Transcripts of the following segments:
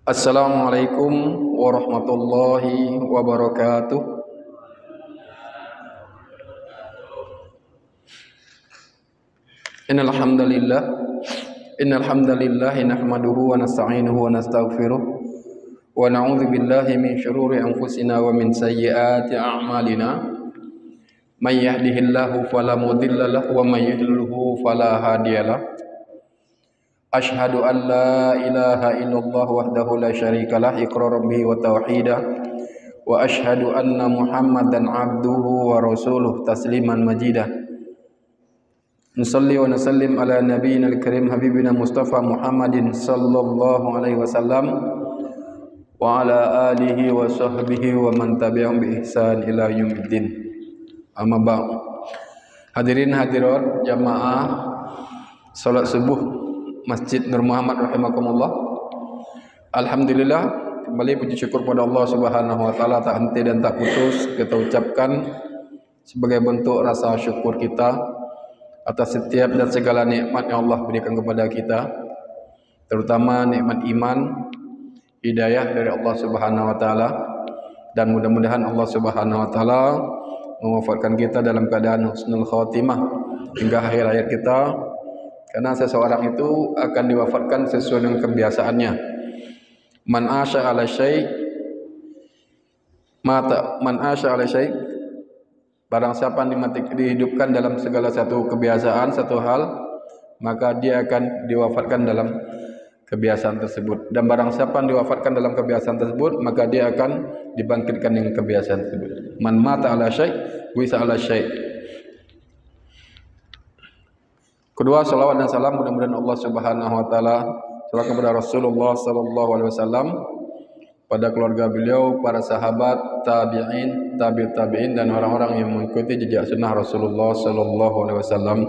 Assalamualaikum warahmatullahi wabarakatuh. Innal hamdalillah nahmaduhu wa nasta'inuhu wa nastaghfiruh wa na'udzu billahi min shururi anfusina wa min sayyiati a'malina. May yahdihillahu fala mudilla lahu wa may yudlilhu fala hadiyalah. Ashhadu an la ilaha illallah wahdahu la syarikalah iqraran bihi wa tauhidah wa ashhadu anna Muhammadan abduhu wa rasuluh tasliman majidah. Nusalli wa nusallim ala nabiyyina al-karim habibina Mustafa Muhammadin sallallahu alaihi wasallam wa ala alihi wa sahbihi wa man tabi'ahum bi ihsan ila yaumiddin. Amma ba'd. Hadirin hadirat jamaah salat subuh Masjid Nur Muhammad rahimakumullah. Alhamdulillah, kembali puji syukur pada Allah Subhanahu wa taala tak henti dan tak putus kita ucapkan sebagai bentuk rasa syukur kita atas setiap dan segala nikmat yang Allah berikan kepada kita, terutama nikmat iman, hidayah dari Allah Subhanahu wa taala, dan mudah-mudahan Allah Subhanahu wa taala mewafatkan kita dalam keadaan husnul khatimah hingga akhir hayat kita. Karena seseorang itu akan diwafatkan sesuai dengan kebiasaannya. Man asya ala syai' mata, man asya ala syai', barang siapa dihidupkan dalam segala satu kebiasaan, satu hal, maka dia akan diwafatkan dalam kebiasaan tersebut. Dan barang siapa diwafatkan dalam kebiasaan tersebut, maka dia akan dibangkitkan dengan kebiasaan tersebut. Man mata ala syai' wisa ala syai'. Kedua, salawat dan salam mudah-mudahan Allah Subhanahu wa taala tercurahkan kepada Rasulullah sallallahu alaihi wasallam, pada keluarga beliau, para sahabat, tabi'in, tabi'in dan orang-orang yang mengikuti jejak sunnah Rasulullah sallallahu alaihi wasallam.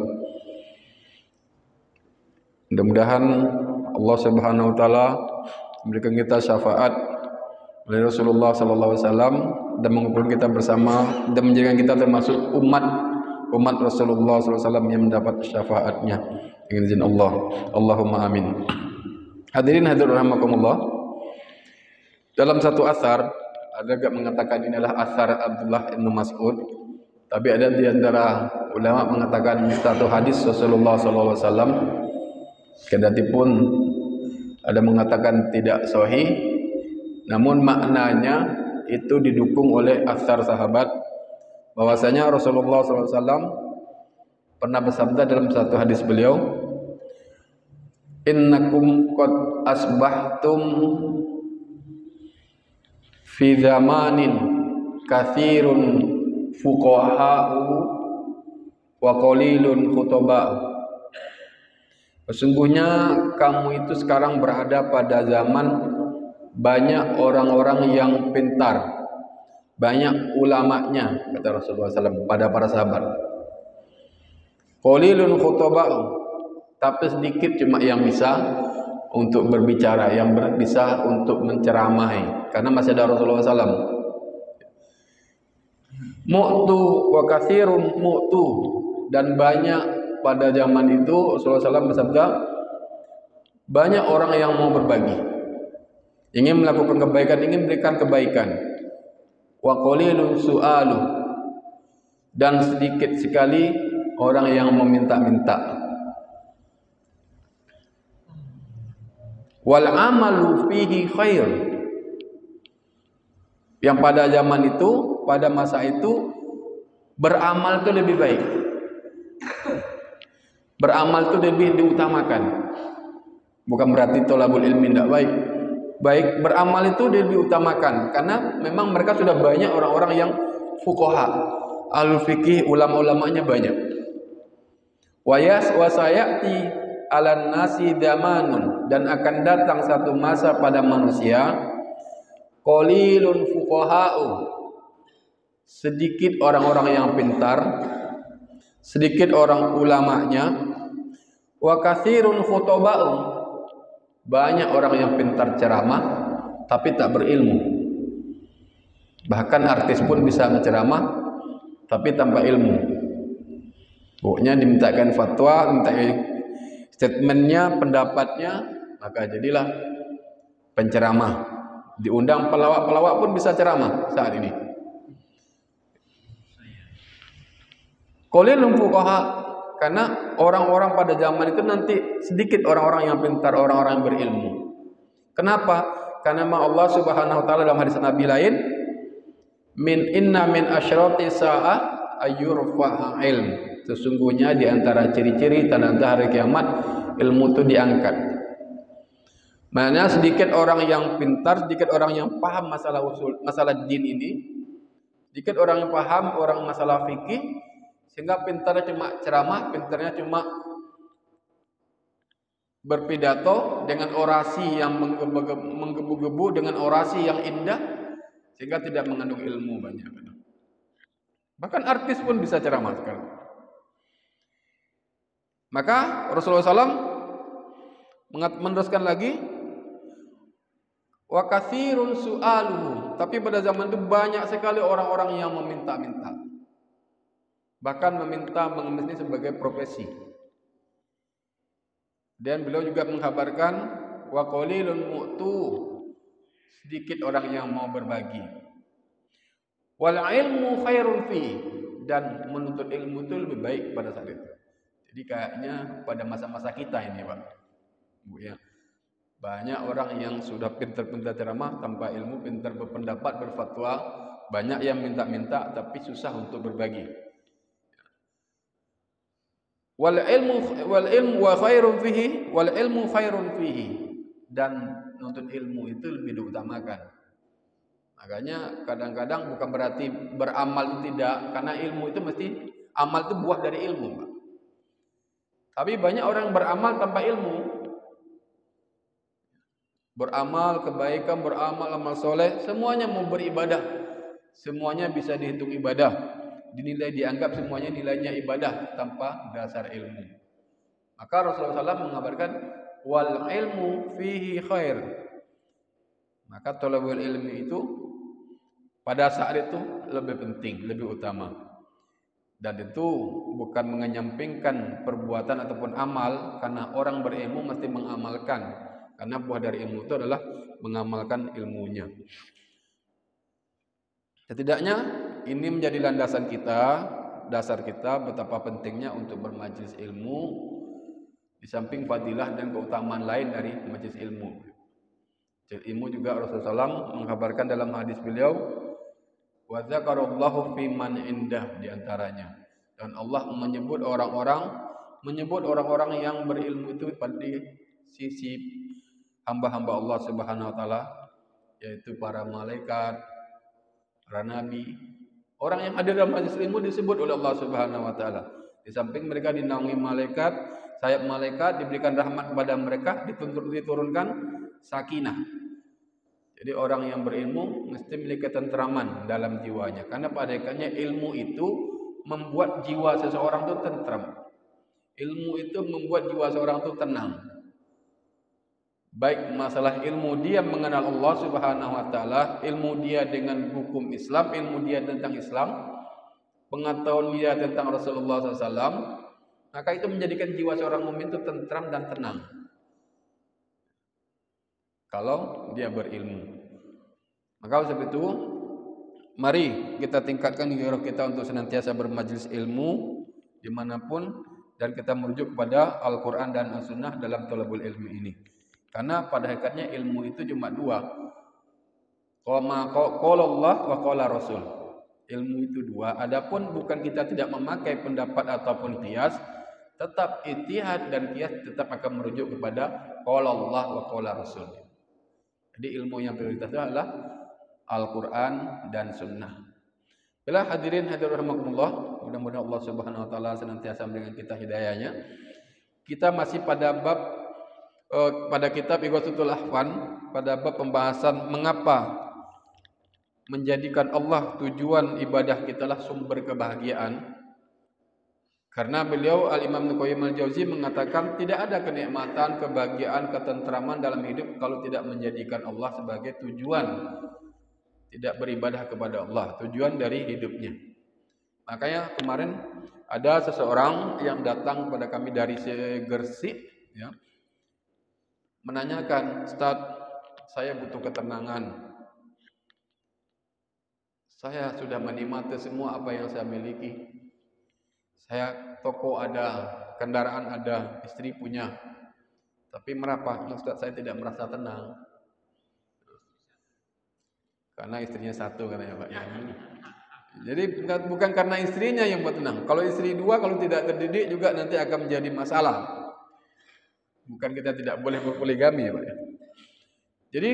Mudah-mudahan Allah Subhanahu wa taala memberikan kita syafaat dari Rasulullah sallallahu alaihi wasallam dan mengumpulkan kita bersama dan menjadikan kita termasuk umat Rasulullah SAW yang mendapat syafaatnya dengan izin Allah. Allahumma amin. Hadirin hadirin rahimakumullah. Dalam satu asar ada yang mengatakan inilah asar Abdullah bin Mas'ud, tapi ada di antara ulama mengatakan satu hadis Rasulullah SAW. Kedatipun ada mengatakan tidak sahih, namun maknanya itu didukung oleh asar sahabat, bahwasanya Rasulullah SAW pernah bersabda dalam satu hadis beliau, innakum qad asbahtum fi zamanin kathirun fuqaha'u wa qalilun khutaba'u. Sesungguhnya kamu itu sekarang berada pada zaman banyak orang-orang yang pintar, banyak ulamanya, kata Rasulullah SAW pada para sahabat. Qalilun khutaba'u, tapi sedikit cuma yang bisa untuk berbicara, yang bisa untuk menceramahi, karena masih ada Rasulullah SAW. Mu'tu wa katsirun mu'tu, dan banyak pada zaman itu Rasulullah SAW bersabda, banyak orang yang mau berbagi, ingin melakukan kebaikan, ingin memberikan kebaikan. Wa qalilun su'alu, dan sedikit sekali orang yang meminta-minta. Wal amalu fihi khair, yang pada zaman itu, pada masa itu beramal itu lebih baik. Beramal itu lebih diutamakan. Bukan berarti thalabul ilmi tidak baik. Baik, beramal itu diutamakan karena memang mereka sudah banyak orang-orang yang fuqaha, al-fiqih, ulama-ulamanya banyak. Wa sayati 'alan nasi zamanun, dan akan datang satu masa pada manusia, qalilun fuqaha'u, sedikit orang-orang yang pintar, sedikit orang ulamanya, wa katsirun khutaba'u, banyak orang yang pintar ceramah tapi tak berilmu. Bahkan artis pun bisa menceramah tapi tanpa ilmu. Pokoknya dimintakan fatwa, minta statementnya, pendapatnya, maka jadilah penceramah. Diundang pelawak-pelawak pun bisa ceramah saat ini. Qalilun fuqaha, karena orang-orang pada zaman itu nanti sedikit orang-orang yang pintar, orang-orang yang berilmu. Kenapa? Karena memang Allah Subhanahu wa taala dalam hadis Nabi lain, inna min asyrati sa'ah ayyurfa'a ilm. Sesungguhnya di antara ciri-ciri tanda-tanda hari kiamat, ilmu itu diangkat. Maknanya sedikit orang yang pintar, sedikit orang yang paham masalah usul, masalah din ini, sedikit orang yang paham orang masalah fikih, sehingga pintarnya cuma ceramah, pintarnya cuma berpidato dengan orasi yang menggebu-gebu, dengan orasi yang indah, sehingga tidak mengandung ilmu banyak. Bahkan artis pun bisa ceramah sekarang. Maka Rasulullah SAW meneruskan lagi, wa katsirun su'aluhu, tapi pada zaman itu banyak sekali orang-orang yang meminta-minta, bahkan meminta mengemis ini sebagai profesi. Dan beliau juga mengkabarkan, wa qalilun mu'tu, sedikit orang yang mau berbagi. Wal ilmu khairun fi, dan menuntut ilmu itu lebih baik pada saat itu. Jadi kayaknya pada masa-masa kita ini, Pak, Bu, ya, banyak orang yang sudah pintar-pintar ceramah tanpa ilmu, pintar berpendapat, berfatwa, banyak yang minta-minta tapi susah untuk berbagi. Wal ilmu khairun fihi, dan menuntut ilmu itu lebih diutamakan. Makanya kadang-kadang bukan berarti beramal itu tidak, karena ilmu itu mesti, amal itu buah dari ilmu, Pak. Tapi banyak orang beramal tanpa ilmu. Beramal kebaikan, beramal amal soleh, semuanya mau beribadah, semuanya bisa dihitung ibadah, dinilai, dianggap semuanya nilainya ibadah tanpa dasar ilmu. Maka Rasulullah SAW mengabarkan, wal ilmu fihi khair. Maka thalabul ilmi itu pada saat itu lebih penting, lebih utama. Dan itu bukan mengenyampingkan perbuatan ataupun amal, karena orang berilmu mesti mengamalkan, karena buah dari ilmu itu adalah mengamalkan ilmunya. Setidaknya ini menjadi landasan kita, dasar kita betapa pentingnya untuk bermajlis ilmu, di samping fadilah dan keutamaan lain dari majlis ilmu. Ilmu juga Rasulullah SAW mengkabarkan dalam hadis beliau, wa dzakarallahu fi man indah, diantaranya, dan Allah menyebut orang-orang yang berilmu itu pada sisi hamba-hamba Allah Subhanahu wa taala, yaitu para malaikat, para nabi. Orang yang hadir dalam majlis ilmu disebut oleh Allah Subhanahu wa taala. Di samping mereka dinaungi malaikat, sayap malaikat, diberikan rahmat kepada mereka, diturunkan sakinah. Jadi orang yang berilmu mesti memiliki ketenteraman dalam jiwanya, karena pada hakikatnya ilmu itu membuat jiwa seseorang itu tentram. Ilmu itu membuat jiwa seseorang itu tenang. Baik masalah ilmu dia mengenal Allah Subhanahu wa taala, ilmu dia dengan hukum Islam, ilmu dia tentang Islam, pengetahuan dia tentang Rasulullah SAW, maka itu menjadikan jiwa seorang mukmin itu tentram dan tenang. Kalau dia berilmu. Maka sebab itu, mari kita tingkatkan gairah kita untuk senantiasa bermajlis ilmu dimanapun, dan kita merujuk kepada Al-Quran dan As-Sunnah dalam thalabul ilmi ini. Karena pada hakikatnya ilmu itu cuma dua. Qala Allah wa qala Rasul. Ilmu itu dua. Adapun bukan kita tidak memakai pendapat ataupun qiyas, tetap ijtihad dan qiyas tetap akan merujuk kepada qala Allah wa qala Rasul. Jadi ilmu yang prioritas adalah Al-Quran dan Sunnah. Bila hadirin rahmatullah, mudah-mudahan Allah Subhanahu wa taala senantiasa memberikan kita hidayahnya. Kita masih pada bab pada kitab Ighatsatul Lahfan, pada bab pembahasan mengapa menjadikan Allah tujuan ibadah kita lah sumber kebahagiaan. Karena beliau Al-Imam Ibnu Qayyim Al-Jauzi mengatakan tidak ada kenikmatan, kebahagiaan, ketentraman dalam hidup kalau tidak menjadikan Allah sebagai tujuan, tidak beribadah kepada Allah, tujuan dari hidupnya. Makanya kemarin ada seseorang yang datang kepada kami dari Gresik, ya, menanyakan, Ustaz, saya butuh ketenangan. Saya sudah menikmati semua apa yang saya miliki. Saya toko ada, kendaraan ada, istri punya. Tapi mengapa Ustaz saya tidak merasa tenang? Karena istrinya satu katanya Pak. Jadi bukan karena istrinya yang buat tenang. Kalau istri dua, kalau tidak terdidik juga nanti akan menjadi masalah. Bukan kita tidak boleh berpoligami ya Pak. Jadi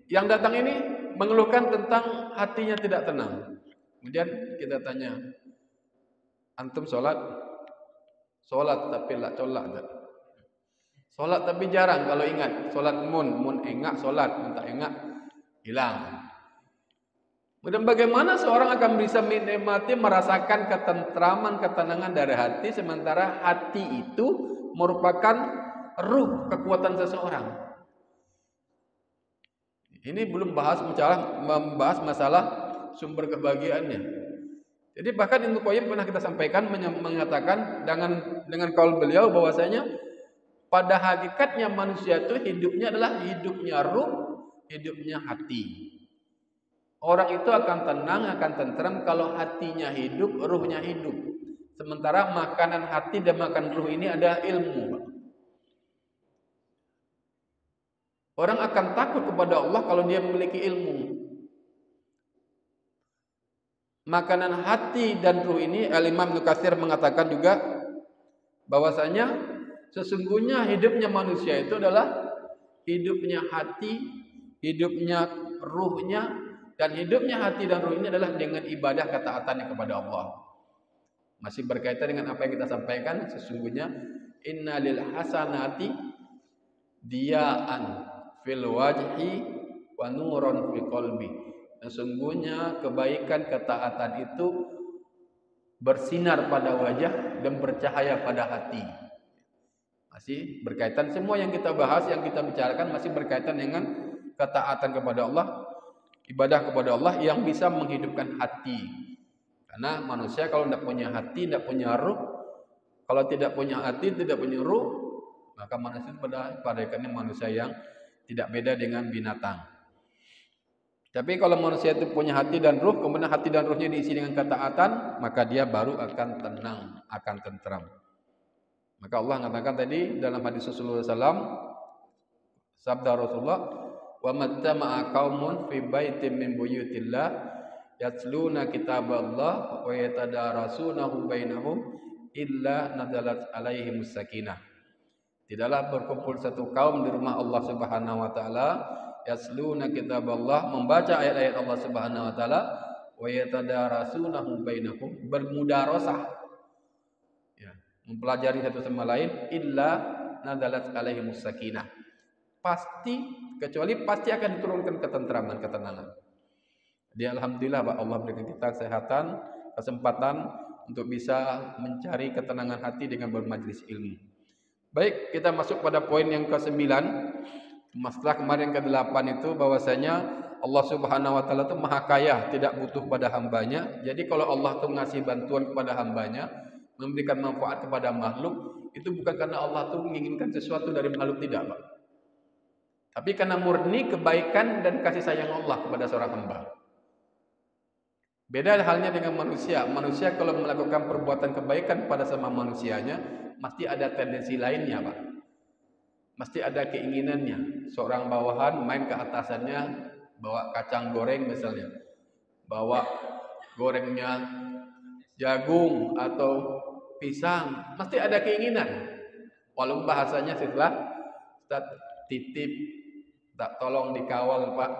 yang datang ini mengeluhkan tentang hatinya tidak tenang. Kemudian kita tanya, antum sholat tapi lah colak tak? Sholat tapi jarang kalau ingat. Sholat mun engak sholat, minta engak hilang. Dan bagaimana seorang akan bisa menikmati, merasakan ketentraman, ketenangan dari hati, sementara hati itu merupakan ruh kekuatan seseorang. Ini belum membahas masalah sumber kebahagiaannya. Jadi bahkan Ibnu Qayyim pernah kita sampaikan mengatakan dengan kaul beliau bahwasanya pada hakikatnya manusia itu hidupnya adalah hidupnya ruh, hidupnya hati. Orang itu akan tenang, akan tentram kalau hatinya hidup, ruhnya hidup. Sementara makanan hati dan makan ruh ini adalah ilmu. Orang akan takut kepada Allah kalau dia memiliki ilmu. Makanan hati dan ruh ini, Al-Imam Ibnu Katsir mengatakan juga bahwasanya sesungguhnya hidupnya manusia itu adalah hidupnya hati, hidupnya ruhnya, dan hidupnya hati dan ruh ini adalah dengan ibadah ketaatannya kepada Allah. Masih berkaitan dengan apa yang kita sampaikan, sesungguhnya innalil hasanati diya'an fil wajhi wa nuron fil qalbi. Sesungguhnya kebaikan ketaatan itu bersinar pada wajah dan bercahaya pada hati. Masih berkaitan, semua yang kita bahas, yang kita bicarakan masih berkaitan dengan ketaatan kepada Allah, ibadah kepada Allah yang bisa menghidupkan hati. Karena manusia kalau tidak punya hati, tidak punya ruh, kalau tidak punya hati, tidak punya ruh, maka manusia pada hakikatnya manusia yang tidak beda dengan binatang. Tapi kalau manusia itu punya hati dan ruh, kemudian hati dan ruhnya diisi dengan ketaatan, maka dia baru akan tenang, akan tentram. Maka Allah mengatakan tadi dalam hadis Rasulullah SAW, sabda Rasulullah, wa mattama'a qaumun fi baitin min buyutillah yatluna kitaballah wa yatadarasunahu bainahum illa nazalat alaihimus sakinah. Tidaklah berkumpul satu kaum di rumah Allah Subhanahu wa taala yatluna kitaballah, membaca ayat-ayat Allah Subhanahu wa taala, wa yatadarasunahu bainahum, bermudarasah, ya, mempelajari satu sama lain, illa nazalat alaihimus sakinah. Kecuali pasti akan diturunkan ketentraman, ketenangan. Jadi alhamdulillah Pak, Allah berikan kita kesehatan, kesempatan untuk bisa mencari ketenangan hati dengan bermajlis ilmu. Baik, kita masuk pada poin yang ke-9. Masalah kemarin yang ke-8 itu bahwasanya Allah Subhanahu wa taala itu Maha Kaya, tidak butuh pada hambanya. Jadi kalau Allah tuh ngasih bantuan kepada hambanya, memberikan manfaat kepada makhluk, itu bukan karena Allah tuh menginginkan sesuatu dari makhluk, tidak Pak. Tapi karena murni kebaikan dan kasih sayang Allah kepada seorang hamba. Beda halnya dengan manusia. Manusia kalau melakukan perbuatan kebaikan pada sama manusianya, mesti ada tendensi lainnya Pak. Mesti ada keinginannya. Seorang bawahan main ke atasannya, bawa kacang goreng misalnya, bawa gorengnya jagung atau pisang, mesti ada keinginan. Walaupun bahasanya setelah titip, tak tolong dikawal Pak,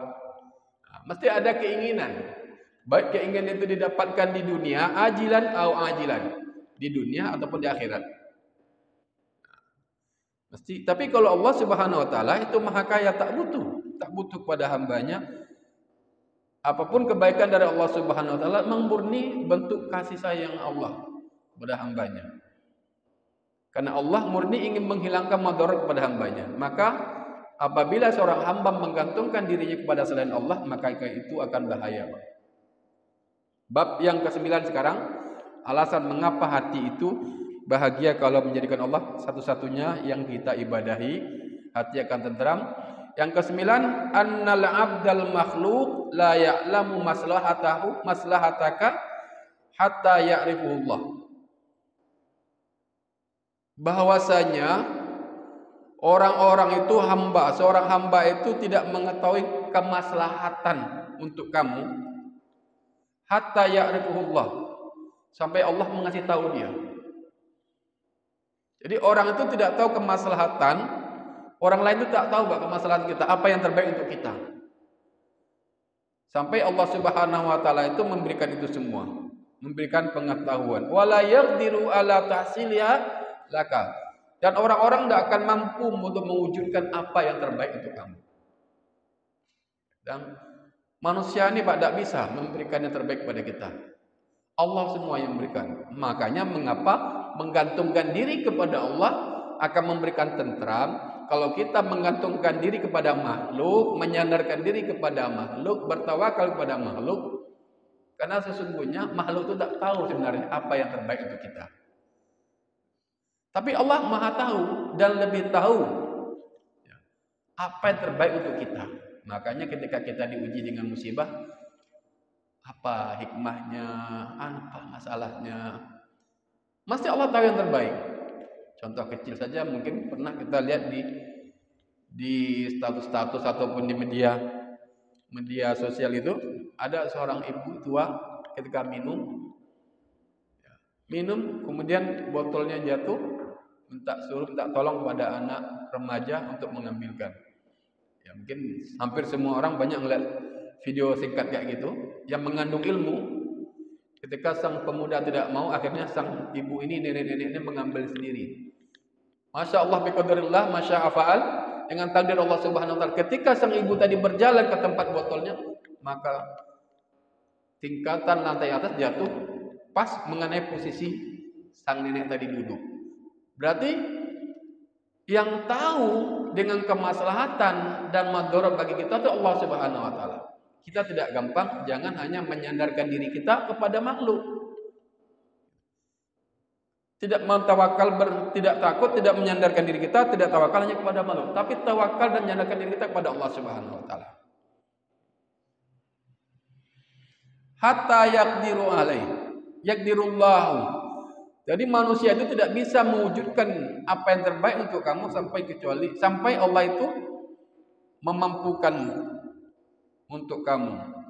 mesti ada keinginan. Baik keinginan itu didapatkan di dunia, ajilan atau ajilan, di dunia ataupun di akhirat. Mesti. Tapi kalau Allah Subhanahu wa taala itu Maha Kaya, tak butuh pada hambanya. Apapun kebaikan dari Allah Subhanahu wa taala murni bentuk kasih sayang Allah kepada hambanya. Karena Allah murni ingin menghilangkan madarat kepada hambanya. Maka apabila seorang hamba menggantungkan dirinya kepada selain Allah, maka itu akan bahaya. Bab yang ke-9 sekarang, alasan mengapa hati itu bahagia kalau menjadikan Allah satu-satunya yang kita ibadahi. Hati akan tenteram. Yang kesembilan, annal abdal makhluk la ya'lamu maslahataka hatta ya'rifullah. Bahwasanya orang-orang itu seorang hamba itu tidak mengetahui kemaslahatan untuk kamu hatta ya'rifullah, sampai Allah mengasih tahu dia. Jadi orang itu tidak tahu kemaslahatan, orang lain itu tak tahu kemaslahatan kita, apa yang terbaik untuk kita. Sampai Allah Subhanahu wa taala itu memberikan itu semua, memberikan pengetahuan. Wala yaqdiru ala tahsiliha laka. Dan orang-orang tidak akan mampu untuk mewujudkan apa yang terbaik untuk kamu. Dan manusia ini Pak tidak bisa memberikan yang terbaik pada kita. Allah semua yang memberikan. Makanya mengapa menggantungkan diri kepada Allah akan memberikan tentram. Kalau kita menggantungkan diri kepada makhluk, menyandarkan diri kepada makhluk, bertawakal kepada makhluk, karena sesungguhnya makhluk itu tak tahu sebenarnya apa yang terbaik untuk kita. Tapi Allah Maha tahu dan lebih tahu apa yang terbaik untuk kita. Makanya ketika kita diuji dengan musibah, apa hikmahnya, apa masalahnya, mesti Allah tahu yang terbaik. Contoh kecil saja mungkin pernah kita lihat di status-status ataupun di media sosial itu, ada seorang ibu tua ketika minum kemudian botolnya jatuh, minta tolong kepada anak remaja untuk mengambilkan. Ya mungkin hampir semua orang banyak ngeliat video singkat kayak gitu yang mengandung ilmu. Ketika sang pemuda tidak mau, akhirnya sang ibu ini, nenek-nenek ini mengambil sendiri. Masya Allah biqadrillah, masya afa'al, dengan takdir Allah Subhanahu wa taala. Ketika sang ibu tadi berjalan ke tempat botolnya, maka tingkatan lantai atas jatuh pas mengenai posisi sang nenek tadi duduk. Berarti yang tahu dengan kemaslahatan dan madharat bagi kita itu Allah Subhanahu wa taala. Kita tidak gampang, jangan hanya menyandarkan diri kita kepada makhluk. Tidak mentawakal, tidak takut, tidak menyandarkan diri kita, tidak tawakal hanya kepada makhluk, tapi tawakal dan menyandarkan diri kita kepada Allah Subhanahu wa taala. Hatta yaqdiru alaih. Yaqdirullahu. Jadi manusia itu tidak bisa mewujudkan apa yang terbaik untuk kamu sampai Allah itu memampukan untuk kamu.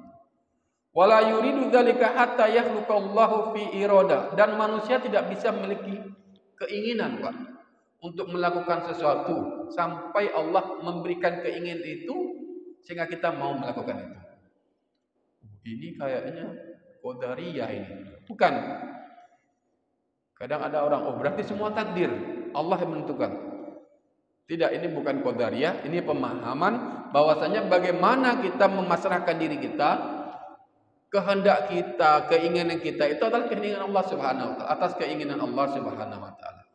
Wala yuridu dzalika hatta yakhluqallahu fi irada, dan manusia tidak bisa memiliki keinginan Pak untuk melakukan sesuatu sampai Allah memberikan keinginan itu sehingga kita mau melakukan itu. Ini kayaknya qadariyah ini. Bukan. Kadang ada orang, berarti semua takdir Allah yang menentukan. Tidak, ini bukan qadariyah, ini pemahaman bahwasanya bagaimana kita memasrahkan diri kita, kehendak kita, keinginan kita itu adalah keinginan Allah Subhanahu wa taala, atas keinginan Allah Subhanahu wa taala.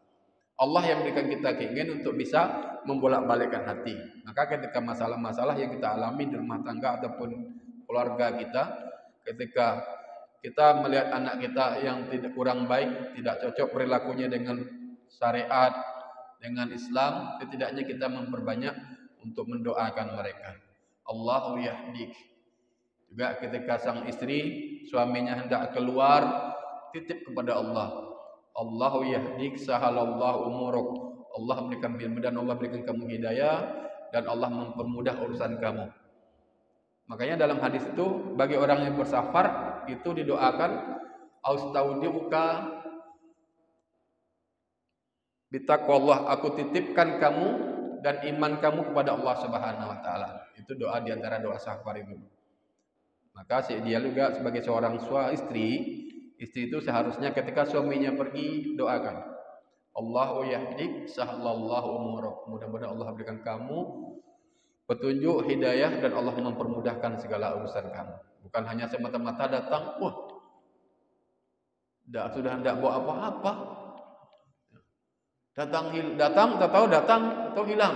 Allah yang berikan kita keinginan untuk bisa membolak-balikkan hati. Maka ketika masalah-masalah yang kita alami di rumah tangga ataupun keluarga kita, ketika kita melihat anak kita yang tidak kurang baik, tidak cocok perilakunya dengan syariat, dengan Islam, setidaknya kita memperbanyak untuk mendoakan mereka. Allahu yahdik. Juga ketika sang istri, suaminya hendak keluar, titip kepada Allah. Allahu yahdik sahalallahu umuruk. Allah memberikan kemudahan, Allah berikan kamu hidayah, dan Allah mempermudah urusan kamu. Makanya dalam hadis itu, bagi orang yang bersafar, itu didoakan, Austaudiuka bitaqwallah, aku titipkan kamu dan iman kamu kepada Allah Subhanahu wa taala. Itu doa di antara doa safar itu. Maka dia juga sebagai seorang istri itu seharusnya ketika suaminya pergi doakan, Allahu yahdik sahalallahu umuruk. Mudah-mudahan Allah berikan kamu petunjuk, hidayah, dan Allah mempermudahkan segala urusan kamu. Bukan hanya semata-mata datang, sudah tidak bawa apa-apa. Datang atau hilang.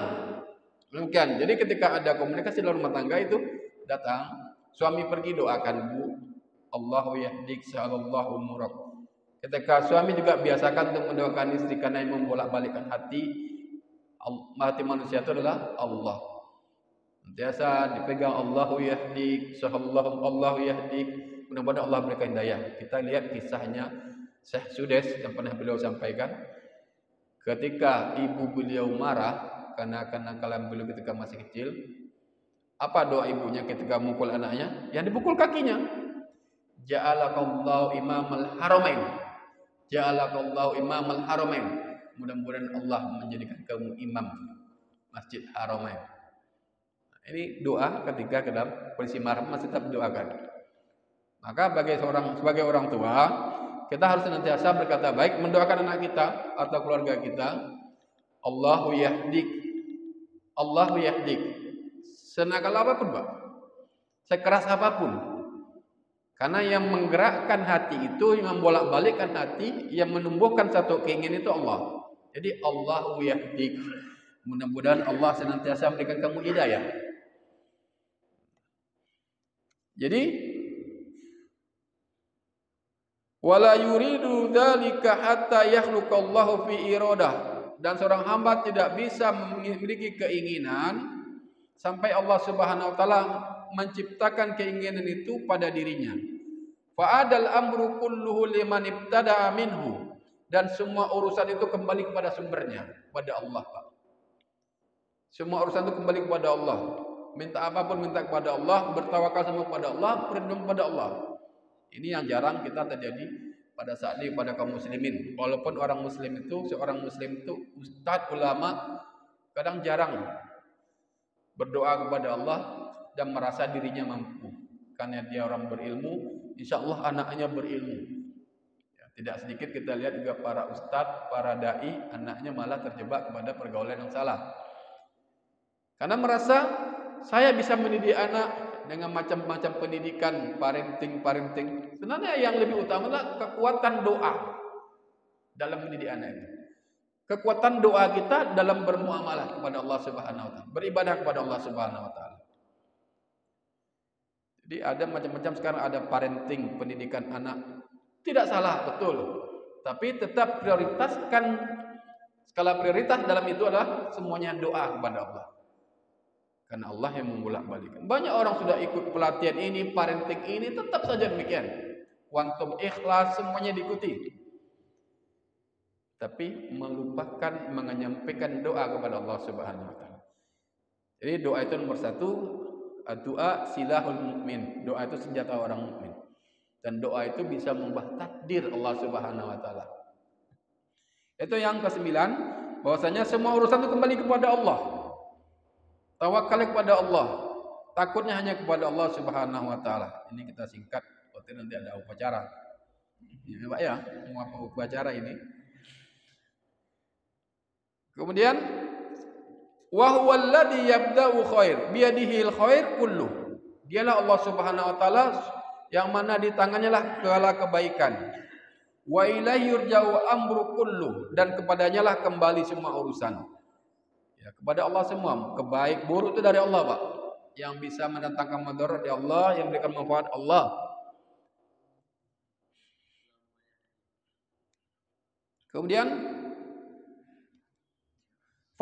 Demikian. Jadi ketika ada komunikasi dalam rumah tangga itu datang, suami pergi doakan, Bu, Allahu yahdik sahalallahu umuruk. Ketika suami juga biasakan untuk mendoakan istri, karena yang membolak-balikkan hati manusia itu adalah Allah. Senantiasa dipegang Allahu yahdik, Allahu yahdik. Mudah-mudahan Allah berikan hidayah. Kita lihat kisahnya Syekh Sudes yang pernah beliau sampaikan. Ketika ibu beliau marah karena kenakalan beliau ketika masih kecil, apa doa ibunya ketika mukul anaknya? Yang dipukul kakinya. Ja'alakallahu imamal haramain. Ja'alakallahu imamal haramain. Mudah-mudahan Allah menjadikan kamu imam Masjid Haramain. Ini doa ketika dalam kondisi marah masih tetap doakan. Maka sebagai orang tua, kita harus senantiasa berkata baik, mendoakan anak kita atau keluarga kita. Allahu yahdik, Allahu yahdik. Senakal apapun, Pak, sekeras apapun. Karena yang menggerakkan hati itu, yang membolak-balikkan hati, yang menumbuhkan satu keinginan itu Allah. Jadi Allahu yahdik. Mudah-mudahan Allah senantiasa memberikan kamu hidayah. Jadi wala yuridu dzalika hatta yakhluqallahu fi iradah, dan seorang hamba tidak bisa memiliki keinginan sampai Allah Subhanahu wa taala menciptakan keinginan itu pada dirinya. Fa adal amru kulluhu liman ibtada minhu, dan semua urusan itu kembali kepada sumbernya, pada Allah, Pak. Semua urusan itu kembali kepada Allah. Minta apapun minta kepada Allah, bertawakal semua kepada Allah, berlindung kepada Allah. Ini yang jarang kita terjadi pada saat ini pada kaum muslimin. Walaupun seorang muslim itu ustadz, ulama, kadang jarang berdoa kepada Allah dan merasa dirinya mampu. Karena dia orang berilmu, insya Allah anaknya berilmu. Ya, tidak sedikit kita lihat juga para ustadz, para dai, anaknya malah terjebak kepada pergaulan yang salah. Karena merasa saya bisa mendidik anak dengan macam-macam pendidikan, parenting. Sebenarnya yang lebih utama adalah kekuatan doa dalam mendidik anak itu. Kekuatan doa kita dalam bermuamalah kepada Allah Subhanahu wa taala, beribadah kepada Allah Subhanahu wa taala. Jadi ada macam-macam sekarang, ada parenting, pendidikan anak. Tidak salah, betul. Tapi tetap prioritaskan, skala prioritas dalam itu adalah semuanya doa kepada Allah. Karena Allah yang membolak-balikkan. Banyak orang sudah ikut pelatihan ini, parenting ini, tetap saja demikian. Wantum ikhlas, semuanya diikuti. Tapi melupakan menyampaikan doa kepada Allah Subhanahu wa taala. Jadi doa itu nomor satu, doa silahul mukmin. Doa itu senjata orang mukmin. Dan doa itu bisa mengubah takdir Allah Subhanahu wa taala. Itu yang ke-9, bahwasanya semua urusan itu kembali kepada Allah. Tawakal kepada Allah, takutnya hanya kepada Allah Subhanahu wa taala. Ini kita singkat, nanti ada upacara. Ya, Pak ya, mau apa upacara ini? Kemudian wa huwal ladzi yabda'u khair biyadihil khair kullu. Dialah Allah Subhanahu wa taala yang mana di tangannya lah segala kebaikan. Wa ilaihi yurja'u amru kullu, dan kepadanya lah kembali semua urusan. Ya, kepada Allah semua. Kebaik buruk itu dari Allah, Pak. Yang bisa mendatangkan madarat dari Allah, yang memberikan manfaat Allah. Kemudian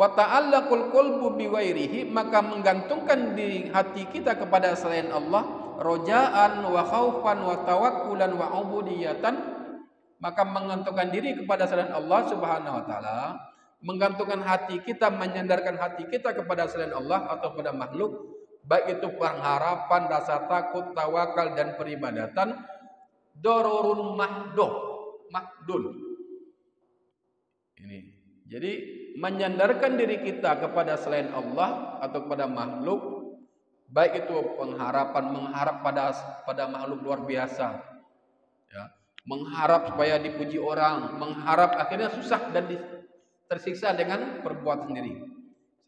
fata'allaqul qalbu biwairihi, maka menggantungkan di hati kita kepada selain Allah, rojaan wa khaufan wa tawakkulan wa ubudiyatan, maka menggantungkan diri kepada selain Allah Subhanahu wa taala, menggantungkan hati kita, menyandarkan hati kita kepada selain Allah atau pada makhluk, baik itu pengharapan, rasa takut, tawakal dan peribadatan, dororun mahdul. Ini. Jadi menyandarkan diri kita kepada selain Allah atau kepada makhluk, baik itu pengharapan, mengharap pada makhluk luar biasa, ya, mengharap supaya dipuji orang, mengharap akhirnya susah dan tersiksa dengan perbuatan sendiri.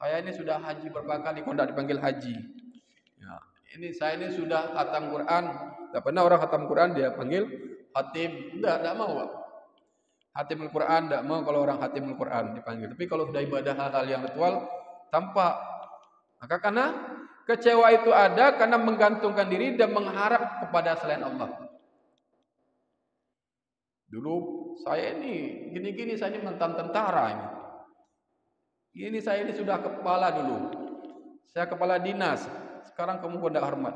Saya ini sudah haji berapa kali kok tidak dipanggil haji. Ya, saya ini sudah khatam Quran, tidak pernah orang khatam Quran dia panggil hatim, tidak mau, Pak. Hatimul Quran tidak mau kalau orang hatimul Quran dipanggil. Tapi kalau sudah ibadah hal-hal yang ritual tampak. Maka karena kecewa itu ada karena menggantungkan diri dan mengharap kepada selain Allah. Dulu saya ini gini-gini, saya ini mantan tentara ini. Saya ini sudah kepala dulu. saya kepala dinas, sekarang kamu pada hormat.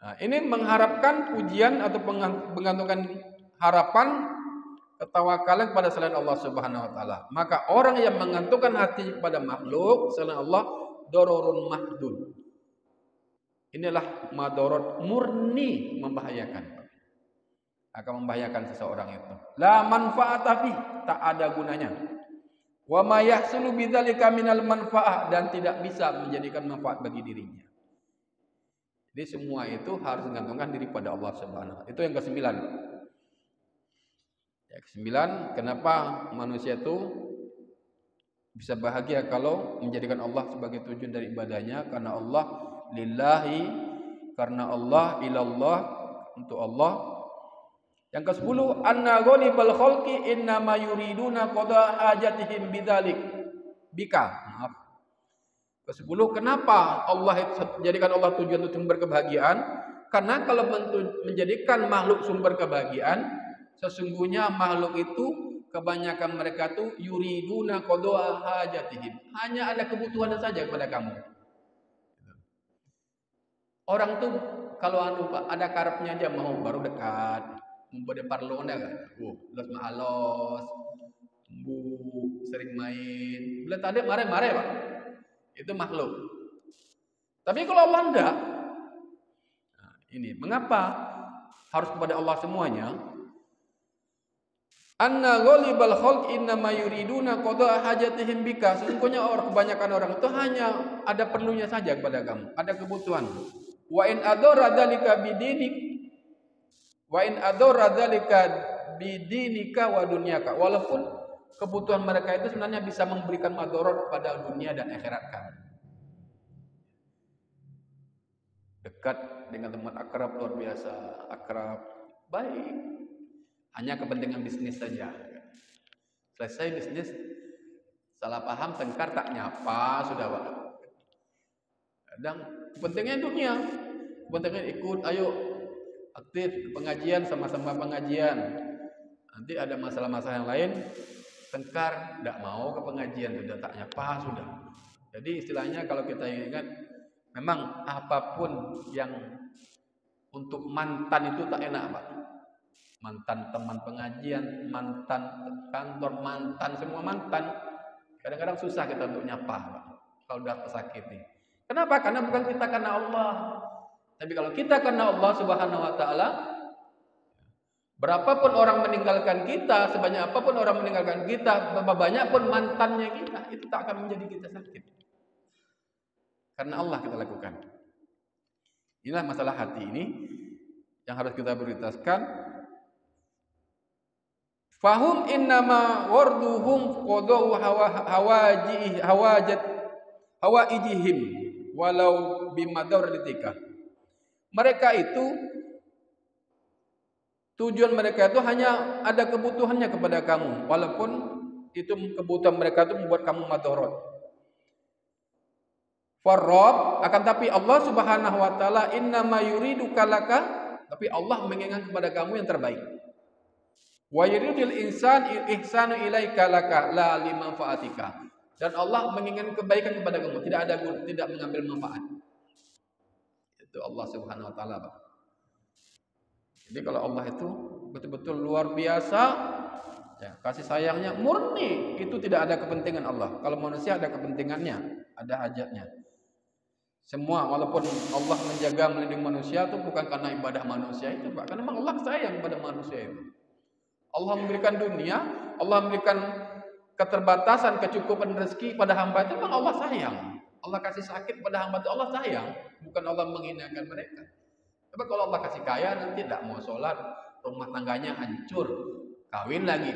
Nah, ini mengharapkan pujian atau menggantungkan harapan ketawakalan kepada selain Allah Subhanahu wa taala. Maka orang yang menggantungkan hati kepada makhluk selain Allah dororun mahdud. Inilah madorot murni membahayakan. Akan membahayakan seseorang itu. La manfaat fi, tak ada gunanya. Wa ma yahsulu bidzalika minal manfaah, dan tidak bisa menjadikan manfaat bagi dirinya. Jadi semua itu harus menggantungkan diri pada Allah Subhanahu wa taala. Itu yang ke-9. Ya, ke-9, kenapa manusia itu bisa bahagia kalau menjadikan Allah sebagai tujuan dari ibadahnya? Karena Allah lillahi, karena Allah ilallah, untuk Allah. Yang ke-10, anna ghalibal khalqi innama yuriduna qada hajatihim bidzalik bika. Maaf. Ke-10, kenapa Allah jadikan Allah tujuan untuk sumber kebahagiaan? Karena kalau menjadikan makhluk sumber kebahagiaan, sesungguhnya makhluk itu kebanyakan mereka tuh yuriduna qada hajatihim. Hanya ada kebutuhan saja kepada kamu. Orang tuh kalau ada karepnya aja mau baru dekat. Membede parlona kan. Los maalos. Bu sering main. Bila tadi mare-mare, Pak. Itu makhluk. Tapi kalau Allah enggak. Nah, ini mengapa harus kepada Allah semuanya? Anna ghalibal khalq innama yuriduna qada hajatihim bika. Sesungguhnya kebanyakan orang itu hanya ada perlunya saja kepada kamu, ada kebutuhan. Wa in adara dzalika bidinik wa in adara dzalika bidinika wa dunyaka. Walaupun kebutuhan mereka itu sebenarnya bisa memberikan madarat pada dunia dan akhirat kamu. Dekat dengan teman akrab luar biasa, akrab, baik. Hanya kepentingan bisnis saja. Selesai bisnis, salah paham, tengkar, tak nyapa, sudah Pak. Dan kepentingan dunia, kepentingan ikut, ayo aktif pengajian, sama-sama pengajian. Nanti ada masalah-masalah yang lain, tengkar, tidak mau ke pengajian, sudah tak nyapa, sudah. Jadi istilahnya kalau kita ingat, memang apapun yang untuk mantan itu tak enak Pak. Mantan teman pengajian, mantan kantor, mantan, semua mantan. Kadang-kadang susah kita untuk nyapa Pak, kalau sudah tersakiti. Kenapa? Karena bukan kita karena Allah. Tapi kalau kita karena Allah Subhanahu wa taala, berapapun orang meninggalkan kita, sebanyak apapun orang meninggalkan kita, berapa banyak pun mantannya kita, itu tak akan menjadi kita sakit. Karena Allah kita lakukan. Inilah masalah hati ini yang harus kita prioritaskan. Fahum innama warduhum qadau hawaijihim walau bimadaratika. Mereka itu tujuan mereka itu hanya ada kebutuhannya kepada kamu, walaupun itu kebutuhan mereka itu membuat kamu madarat. Farrab, akan tapi Allah Subhanahu wa taala innama yuridu kalaka, tapi Allah menginginkan kepada kamu yang terbaik. Wa yuridul insan ihsanu ilaika laka la limanfaatika. Dan Allah menginginkan kebaikan kepada kamu, tidak mengambil manfaat. Itu Allah Subhanahu wa taala, Pak. Jadi kalau Allah itu betul-betul luar biasa, ya, kasih sayangnya murni, itu tidak ada kepentingan Allah. Kalau manusia ada kepentingannya, ada hajatnya. Semua, walaupun Allah menjaga melindungi manusia itu bukan karena ibadah manusia itu, Pak. Karena memang Allah sayang pada manusia itu. Allah memberikan dunia, Allah memberikan keterbatasan, kecukupan rezeki pada hamba itu, memang Allah sayang. Allah kasih sakit pada hamba itu, Allah sayang, bukan Allah menghinakan mereka. Tapi kalau Allah kasih kaya, nanti tidak mau sholat, rumah tangganya hancur, kawin lagi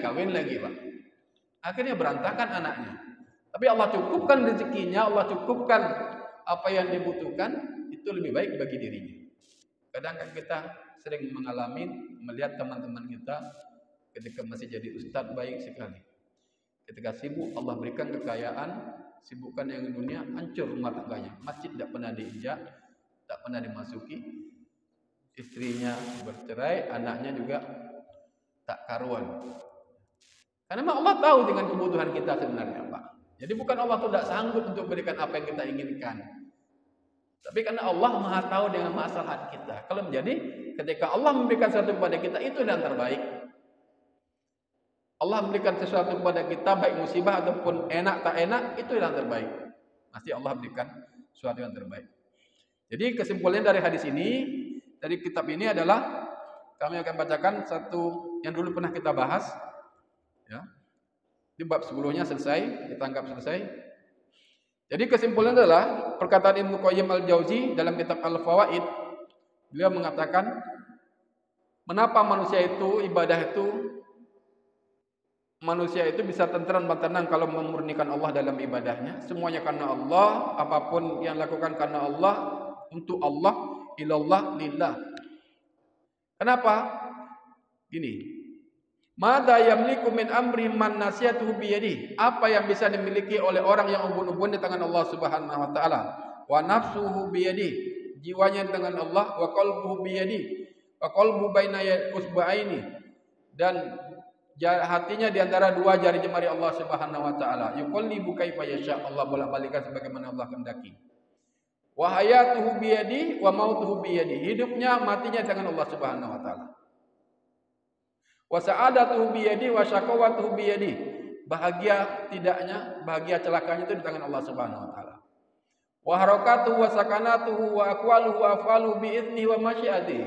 Pak. Akhirnya berantakan anaknya. Tapi Allah cukupkan rezekinya, Allah cukupkan apa yang dibutuhkan, itu lebih baik bagi dirinya. Kadang kan kita sering mengalami, melihat teman-teman kita ketika masih jadi ustadz baik sekali. Ketika sibuk, Allah berikan kekayaan, sibukkan yang dunia, hancur rumah tangganya. Masjid tidak pernah diinjak, tidak pernah dimasuki. Istrinya bercerai, anaknya juga tak karuan. Karena memang Allah tahu dengan kebutuhan kita sebenarnya, Pak. Jadi bukan Allah tidak sanggup untuk berikan apa yang kita inginkan. Tapi karena Allah Maha tahu dengan masalah kita. Kalau menjadi ketika Allah memberikan sesuatu kepada kita, itu yang terbaik. Allah memberikan sesuatu kepada kita, baik musibah ataupun enak tak enak, itu yang terbaik. Pasti Allah berikan sesuatu yang terbaik. Jadi kesimpulannya dari hadis ini, dari kitab ini adalah kami akan bacakan satu yang dulu pernah kita bahas, ya. Di bab sebelumnya selesai, kita anggap selesai. Jadi kesimpulannya adalah perkataan Ibnu Qayyim al-Jauzi dalam kitab Al-Fawaid. Beliau mengatakan, menapa manusia itu bisa tentram dan tenang kalau memurnikan Allah dalam ibadahnya. Semuanya karena Allah, apapun yang lakukan karena Allah, untuk Allah, ilallah, lillah. Kenapa? Gini. Mada yamliku min amri man nasiyatuhu biyadihi. Apa yang bisa dimiliki oleh orang yang ubun-ubun di tangan Allah Subhanahu wa taala. Wa nafsuhu biyadihi. Jiwanya di tangan Allah, wa qalbuhu biyadihi. Wa qalbu baina usba'aini. Dan hatinya di antara dua jari jemari Allah Subhanahu wa taala. Yuqallibu kaifa yasha. Allah bolak-balikan sebagaimana Allah kehendaki. Wa hayatuhu biyadihi wa mautuhu biyadihi. Hidupnya, matinya di tangan Allah Subhanahu wa taala. Wa sa'adatuhu biyadi wa syaqawatuhu biyadi. Bahagia tidaknya, bahagia celakanya itu di tangan Allah Subhanahu wa taala. Wa harakatuhu wa sakanatuhu wa aqwaluhu wa af'aluhu bi idnihi wa masyiatihi.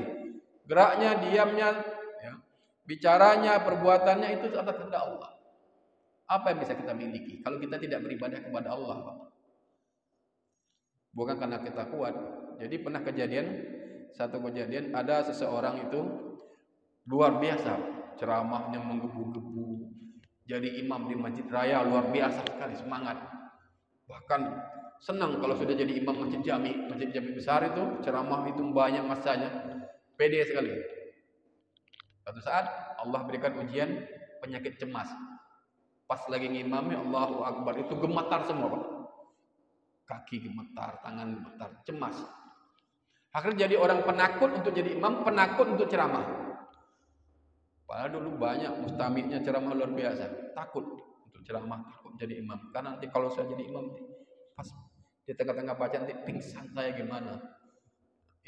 Geraknya, diamnya, ya, bicaranya, perbuatannya itu atas kehendak Allah. Apa yang bisa kita miliki kalau kita tidak beribadah kepada Allah, Pak? Bukan karena kita kuat. Jadi pernah satu kejadian ada seseorang itu luar biasa, ceramahnya menggebu-gebu, jadi imam di masjid raya luar biasa sekali, semangat. Bahkan senang kalau sudah jadi imam masjid jami besar itu, ceramah itu banyak masanya, pede sekali. Suatu saat Allah berikan ujian penyakit cemas. Pas lagi ngimamnya, Allahu Akbar, itu gemetar semua, Pak. Kaki gemetar, tangan gemetar, cemas. Akhirnya jadi orang penakut untuk jadi imam, penakut untuk ceramah. Padahal dulu banyak mustamiknya ceramah luar biasa. Takut untuk ceramah, takut jadi imam. Karena nanti kalau saya jadi imam, pas di tengah-tengah bacaan nanti pingsan saya gimana.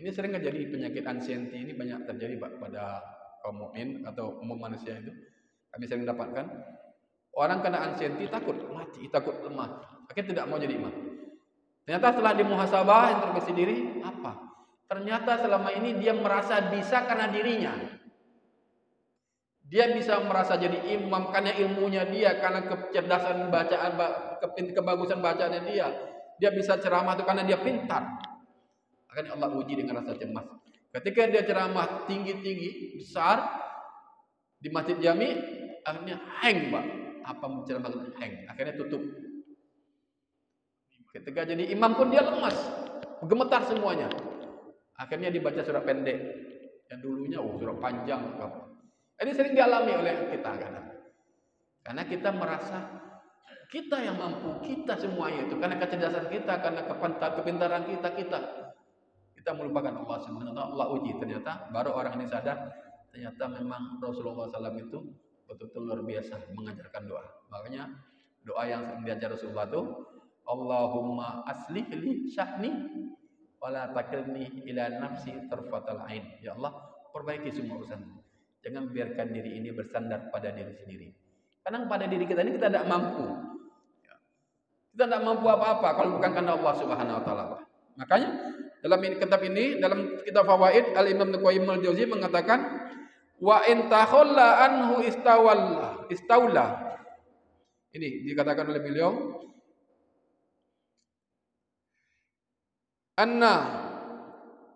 Ini sering terjadi penyakit anxiety, ini banyak terjadi pada kaum mukmin atau umum manusia itu. Kami sering dapatkan orang kena anxiety, takut mati, takut lemah. Akhirnya tidak mau jadi imam. Ternyata setelah dimuhasabah, introspeksi diri, apa? Ternyata selama ini dia merasa bisa karena dirinya. Dia bisa merasa jadi imam karena ilmunya dia, karena kecerdasan bacaan, kebagusan bacaannya dia. Dia bisa ceramah itu karena dia pintar. Akhirnya Allah uji dengan rasa cemas. Ketika dia ceramah tinggi-tinggi, besar, di masjid jami, akhirnya hang, Pak. Apa menceramah hang? Akhirnya tutup. Ketika jadi imam pun dia lemas, gemetar semuanya. Akhirnya dibaca surat pendek. Yang dulunya surat panjang. Ini sering dialami oleh kita karena kita merasa kita yang mampu, kita semuanya itu karena kecerdasan kita, karena kepintaran kita melupakan Allah Subhanahu wa taala. Allah uji, ternyata baru orang ini sadar ternyata memang Rasulullah SAW itu betul-betul luar biasa mengajarkan doa. Makanya doa yang sering diajar Rasulullah itu, Allahumma aslih li sya'ni wa la takilni ila nafsi tarfatal ain. Ya Allah, perbaiki semua urusan. Jangan biarkan diri ini bersandar pada diri sendiri. Karena pada diri kita ini kita tidak mampu. Kita tidak mampu apa-apa kalau bukan karena Allah Subhanahu wa taala. Makanya dalam kitab ini, dalam kitab Fawaid, Al-Imam Ibnu Qayyim al-Jauzi mengatakan, wa in takhalla anhu istawla. Ini dikatakan oleh beliau, anna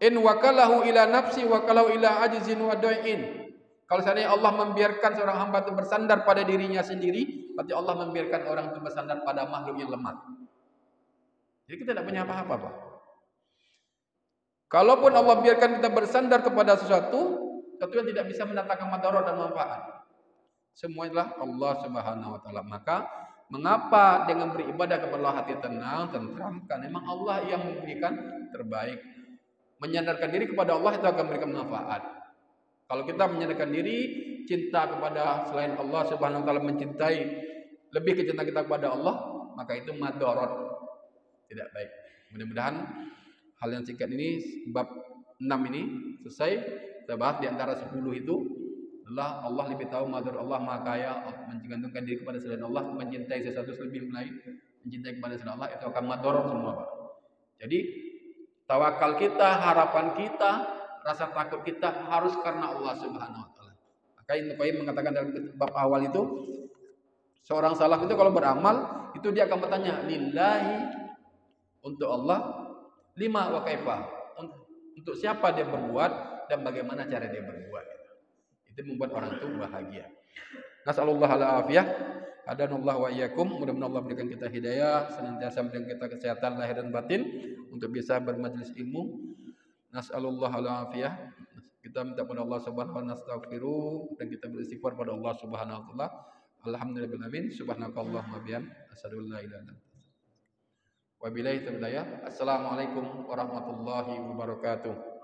in wakalahu ila nafsi wakalahu ila ajzin wa da'in. Kalau seandainya Allah membiarkan seorang hamba itu bersandar pada dirinya sendiri, berarti Allah membiarkan orang itu bersandar pada makhluk yang lemah. Jadi kita tidak punya apa-apa, Pak. Kalaupun Allah biarkan kita bersandar kepada sesuatu yang tidak bisa mendatangkan madarat dan manfaat. Semua adalah Allah Subhanahu wa taala. Maka mengapa dengan beribadah kepada Allah hati tenang, tentram? Karena memang Allah yang memberikan terbaik. Menyandarkan diri kepada Allah itu akan memberikan manfaat. Kalau kita menyandarkan diri, cinta kepada selain Allah Subhanahu wa taala, mencintai lebih kecintaan kita kepada Allah, maka itu madarat, tidak baik. Mudah-mudahan hal yang singkat ini, bab 6 ini selesai. Kita bahas di antara 10 itu adalah Allah lebih tahu, madhur Allah maha kaya, menggantungkan diri kepada selain Allah, mencintai sesuatu lebih lain, mencintai kepada selain Allah, itu akan madhur semua, Pak. Jadi tawakal kita, harapan kita, rasa takut kita harus karena Allah Subhanahu wa taala. Maka Ibnu Qayyim mengatakan dalam bab awal itu, seorang salaf itu kalau beramal itu dia akan bertanya, lillahi, untuk Allah, lima wa kaifa, untuk siapa dia berbuat dan bagaimana cara dia berbuat. Itu membuat orang itu bahagia. Nasallallahu al-afiyah, hadanallahu wa iyyakum. Mudah-mudahan Allah berikan kita hidayah, senantiasa memberikan kita kesehatan lahir dan batin untuk bisa bermajelis ilmu. Nasallallahu al-afiyah. Kita minta kepada Allah Subhanahu wa taala, nastaghfiruh, dan kita beristighfar pada Allah Subhanahu wa taala. Alhamdulillahil alamin. Subhanakallahumma bihamdika asyhadu an la ilaha illa anta. Wabillahi taufiq. Assalamualaikum warahmatullahi wabarakatuh.